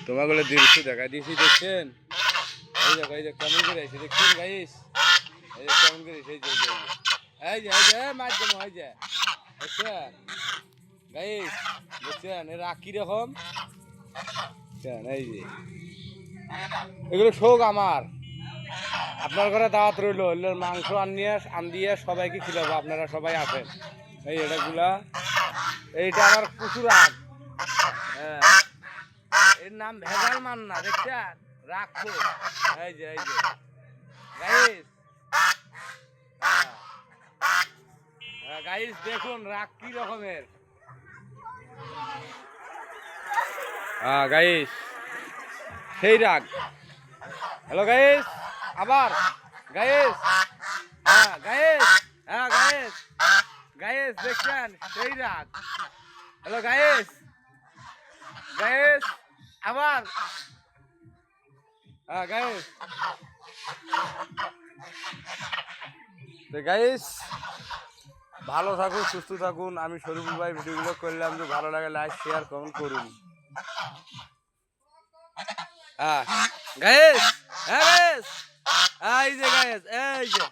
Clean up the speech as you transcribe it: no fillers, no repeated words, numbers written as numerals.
তোমাগুলো দৃশ্য দেখা দিয়েছি, দেখছেন? এই দেখো, এই যে কেমন করে আছে দেখছেন গাইস? এই যে কেমন করে এই যে মাধ্যম হয় যে দেখছেন গাইস? দেখছেন এরা কিরকম? এই যে এগুলো শোক আমার। আপনার ঘরে দাওয়াত রইল, মাংস আনিয়ে সবাইকে খিলাবো, আপনারা সবাই আসেন। এই এটাগুলা, এইটা আমার প্রচুর আগ। হ্যাঁ, এর নাম ভেজাল মান্না, দেখছেন? রাখবো এই যে গাইস, গাইস দেখুন রাগ কি রকমের। গাইস সেই রাগ। হ্যালো গাইস, আবার গাইস, গাইস, গাইস, গাইস দেখছেন সেই রাগ। হ্যালো গাইস, গাইস আবার গাইস, গাইস ভালো থাকুন, সুস্থ থাকুন। আমি শরীফুল ভাই ভিডিওগুলো করলাম, যে ভালো লাগে লাইক শেয়ার কমেন্ট করুন। গাইস, গাইস এই যে গাইস, এই যে